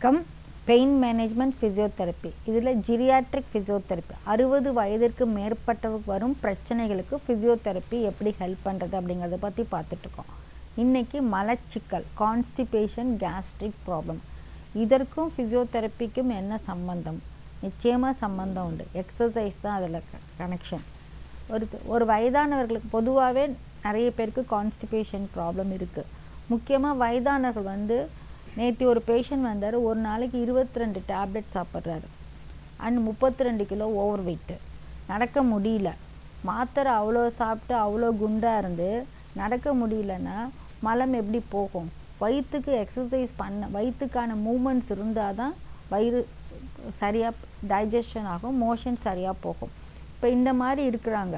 வணக்கம். Pain management physiotherapy, இதில் ஜிரியாட்ரிக் physiotherapy 60 வயதிற்கு மேற்பட்டவருக்கு வரும் பிரச்சனைகளுக்கு ஃபிசியோதெரப்பி எப்படி ஹெல்ப் பண்ணுறது அப்படிங்கிறத பற்றி பார்த்துட்ருக்கோம். இன்றைக்கி மலச்சிக்கல், கான்ஸ்டிபேஷன், கேஸ்ட்ரிக் ப்ராப்ளம், இதற்கும் ஃபிசியோதெரப்பிக்கும் என்ன சம்பந்தம்? நிச்சயமாக சம்பந்தம் உண்டு. எக்ஸசைஸ் தான் அதில் கனெக்ஷன். ஒரு வயதானவர்களுக்கு பொதுவாகவே நிறைய பேருக்கு கான்ஸ்டிபேஷன் ப்ராப்ளம் இருக்குது. முக்கியமாக வயதானவர்கள் நேற்று ஒரு பேஷண்ட் வந்தார். ஒரு நாளைக்கு 22 டேப்லெட் சாப்பிட்றாரு. And 32 kilo overweight. நடக்க முடியல. மாத்திரை அவ்வளோ சாப்பிட்டு அவ்வளோ குண்டாக இருந்து நடக்க முடியலன்னா மலம் எப்படி போகும்? வயிற்றுக்கு எக்ஸசைஸ் வயிற்றுக்கான மூமெண்ட்ஸ் இருந்தால் தான் வயிறு சரியாக டைஜஷன் ஆகும், மோஷன் சரியாக போகும். இப்போ இந்த மாதிரி இருக்கிறாங்க.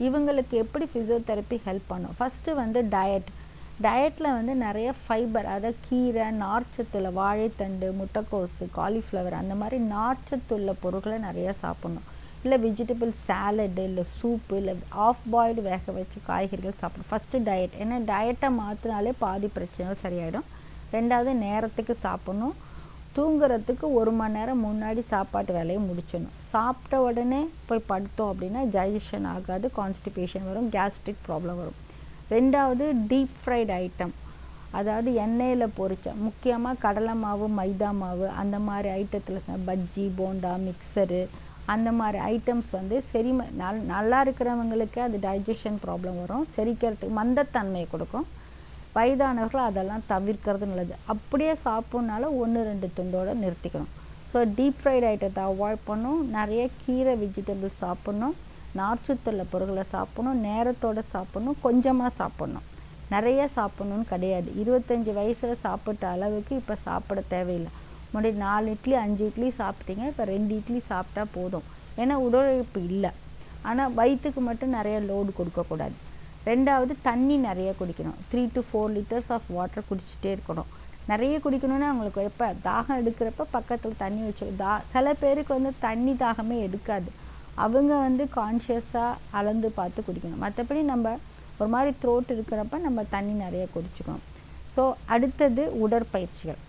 இவங்களுக்கு எப்படி ஃபிசியோதெரப்பி ஹெல்ப் பண்ணும்? ஃபஸ்ட்டு டயட்டில் நிறைய ஃபைபர், அதாவது கீரை, நார்ச்சத்துள்ள வாழைத்தண்டு, முட்டைக்கோசு, காலிஃப்ளவர், அந்த மாதிரி நார்ச்சத்துள்ள பொருட்களை நிறையா சாப்பிட்ணும். இல்லை வெஜிடபிள் சாலடு, இல்லை சூப்பு, இல்லை ஆஃப் பாயில்டு வேக வச்சு காய்கறிகள் சாப்பிடணும். First diet. ஏன்னா டயட்டை மாற்றினாலே பாதி பிரச்சனைகள் சரியாயிடும். ரெண்டாவது நேரத்துக்கு சாப்பிட்ணும். தூங்குறதுக்கு 1 மணி நேரம் முன்னாடி சாப்பாட்டு வேலையை முடிச்சிடணும். சாப்பிட்ட உடனே போய் படுத்தோம் அப்படின்னா டைஜஷன் ஆகாது, கான்ஸ்டிபேஷன் வரும், கேஸ்ட்ரிக் ப்ராப்ளம் வரும். ரெண்டாவது டீப் ஃப்ரைடு ஐட்டம், அதாவது எண்ணெயில் பொரிச்ச, முக்கியமாக கடலை மாவு, மைதா மாவு, அந்த மாதிரி ஐட்டத்தில் பஜ்ஜி, போண்டா, மிக்சரு, அந்த மாதிரி ஐட்டம்ஸ் நல்லா இருக்கிறவங்களுக்கு அது டைஜஷன் ப்ராப்ளம் வரும், செரிக்கிறதுக்கு மந்தத்தன்மையை கொடுக்கும். வயதானவர்கள் அதெல்லாம் தவிர்க்கிறது நல்லது. அப்படியே சாப்பிட்னால 1-2 துண்டோடு நிறுத்திக்கணும். ஸோ டீப் ஃப்ரைடு ஐட்டத்தை அவாய்ட் பண்ணணும். நிறைய கீரை, வெஜிடபிள்ஸ் சாப்பிட்ணும். நார்ச்சத்துள்ள பொருட்களை சாப்பிட்ணும். நேரத்தோடு சாப்பிட்ணும். கொஞ்சமாக சாப்பிட்ணும். நிறைய சாப்பிட்ணுன்னு கிடையாது. 25 வயசில் சாப்பிட்ட அளவுக்கு இப்போ சாப்பிட தேவையில்லை. முன்னாடி 4 இட்லி 5 இட்லி சாப்பிட்டீங்க, இப்போ 2 இட்லி சாப்பிட்டா போதும். ஏன்னா உடலுழைப்பு இல்லை. ஆனால் வயிற்றுக்கு மட்டும் நிறைய லோடு கொடுக்கக்கூடாது. ரெண்டாவது தண்ணி நிறைய குடிக்கணும். 3 to 4 லிட்டர்ஸ் ஆஃப் வாட்டர் குடிச்சிட்டே இருக்கணும். நிறைய குடிக்கணும்னா அவங்களுக்கு எப்போ தாகம் எடுக்கிறப்ப பக்கத்தில் தண்ணி வச்சு சில பேருக்கு தண்ணி தாகமே எடுக்காது. அவங்க கான்ஷியஸாக அளந்து பார்த்து குடிக்கணும். மற்றபடி நம்ம ஒரு மாதிரி த்ரோட் இருக்கிறப்ப நம்ம தண்ணி நிறைய குடிச்சுக்கணும். ஸோ அடுத்தது உடற்பயிற்சிகள்.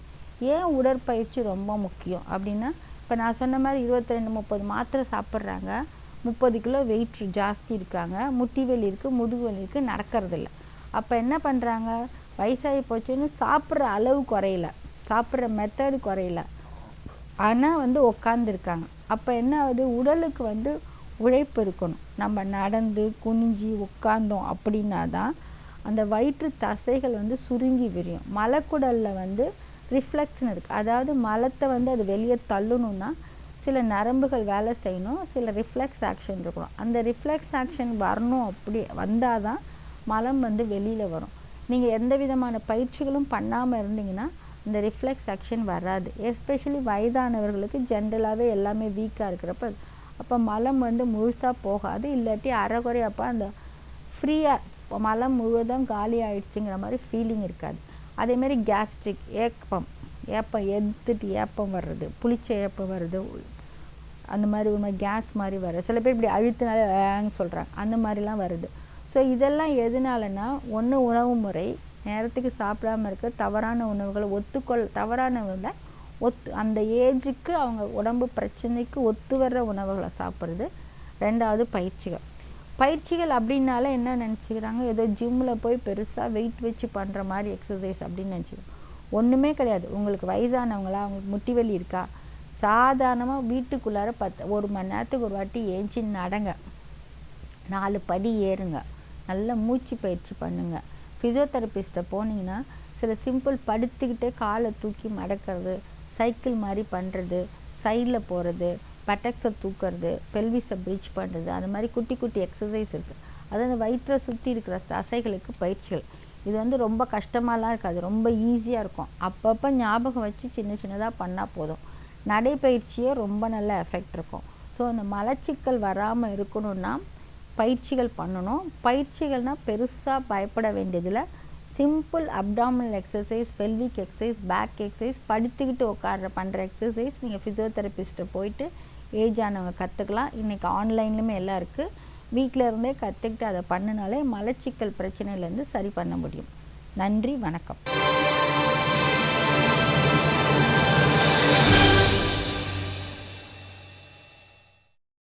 ஏன் உடற்பயிற்சி ரொம்ப முக்கியம் அப்படின்னா, இப்போ நான் சொன்ன மாதிரி 22-30 மாத்திரை சாப்பிட்றாங்க, 30 கிலோ வெயிட் ஜாஸ்தி இருக்காங்க, முட்டி வலி இருக்குது, முதுகு வலி இருக்குது, நடக்கிறதில்ல. அப்போ என்ன பண்ணுறாங்க? வயசாகி போச்சுன்னு சாப்பிட்ற அளவு குறையில, சாப்பிட்ற மெத்தடு குறையில, ஆனால் உட்காந்துருக்காங்க. அப்போ என்ன ஆகுது? உடலுக்கு உழைப்பு இருக்கணும். நம்ம நடந்து குனிஞ்சி உட்காந்தோம் அப்படின்னா தான் அந்த வயிற்று தசைகள் சுருங்கி விரியும். மலக்குடலில் ரிஃப்ளெக்ஸ்னு இருக்குது. அதாவது மலத்தை அது வெளியே தள்ளணுன்னா சில நரம்புகள் வேலை செய்யணும், சில ரிஃப்ளெக்ஸ் ஆக்ஷன் இருக்கணும். அந்த ரிஃப்ளெக்ஸ் ஆக்ஷன் வரணும். அப்படி வந்தால் தான் மலம் வெளியில் வரும். நீங்கள் எந்த விதமான பயிற்சிகளும் பண்ணாமல் இருந்தீங்கன்னா இந்த ரிஃப்ளெக்ஸ் ஆக்ஷன் வராது. எஸ்பெஷலி வயதானவர்களுக்கு ஜென்ரலாகவே எல்லாமே வீக்காக இருக்கிறப்ப அப்போ மலம் முழுசாக போகாது. இல்லாட்டி அரைகுறையப்போ அந்த ஃப்ரீயாக மலம் முழுவதும் காலி ஆகிடுச்சிங்கிற மாதிரி ஃபீலிங் இருக்காது. அதேமாரி கேஸ்ட்ரிக், ஏப்பம் எடுத்துட்டு ஏப்பம் வர்றது, புளிச்ச ஏப்பம் வருது, அந்த மாதிரி ஒரு மாதிரி கேஸ் மாதிரி வருது. சில பேர் இப்படி அழுத்தினாலே வேன்னு சொல்கிறாங்க, அந்த மாதிரிலாம் வருது. ஸோ இதெல்லாம் எதனாலனா, ஒன்று உணவு முறை, நேரத்துக்கு சாப்பிடாமல் இருக்க, தவறான உணவுகளை தவறானவங்களை அந்த ஏஜுக்கு அவங்க உடம்பு பிரச்சனைக்கு ஒத்து வர்ற உணவுகளை சாப்பிட்றது. ரெண்டாவது பயிற்சிகள் அப்படின்னால என்ன நினச்சிக்கிறாங்க? ஏதோ ஜிம்மில் போய் பெருசாக வெயிட் வச்சு பண்ணுற மாதிரி எக்ஸசைஸ் அப்படின்னு நினச்சிக்கிறோம். ஒன்றுமே கிடையாது. உங்களுக்கு வயசானவங்களா, அவங்களுக்கு முட்டி வலி இருக்கா, சாதாரணமாக வீட்டுக்குள்ளார 1 மணி நேரத்துக்கு ஒரு வாட்டி ஏஞ்சி நடங்க, 4 படி ஏறுங்க, நல்ல மூச்சு பயிற்சி பண்ணுங்கள். ஃபிசியோதெரபிஸ்ட்டை போனீங்கன்னா சில சிம்பிள் படுத்துக்கிட்டே காலை தூக்கி மடக்கிறது, சைக்கிள் மாதிரி பண்ணுறது, சைடில் போகிறது, பட்டக்ஸை தூக்கிறது, பெல்விஸை பிரிட்ஜ் பண்ணுறது, அந்த மாதிரி குட்டி குட்டி எக்ஸசைஸ் இருக்குது. அதாவது வயிற்றை சுற்றி இருக்கிற தசைகளுக்கு பயிற்சிகள். இது ரொம்ப கஷ்டமாலாம் இருக்காது, ரொம்ப ஈஸியாக இருக்கும். அப்பப்போ ஞாபகம் வச்சு சின்ன சின்னதாக பண்ணால் போதும். நடைப்பயிற்சியே ரொம்ப நல்ல எஃபெக்ட் இருக்கும். ஸோ அந்த மலச்சிக்கல் வராமல் இருக்கணும்னா பயிற்சிகள் பண்ணணும். பயிற்சிகள்னால் பெருசாக பயப்பட வேண்டியதில் simple abdominal exercise, pelvic exercise, back exercise, படுத்துக்கிட்டு பண்ணுற எக்ஸசைஸ் நீங்கள் ஃபிசியோதெரபிஸ்ட்டை போயிட்டு ஏஜ் ஆனவங்க கற்றுக்கலாம். இன்றைக்கி ஆன்லைன்லையுமே எல்லாம் இருக்குது. வீட்டில் இருந்தே கற்றுக்கிட்டு அதை பண்ணினாலே மலச்சிக்கல் பிரச்சனையிலேருந்து சரி பண்ண முடியும். நன்றி, வணக்கம்.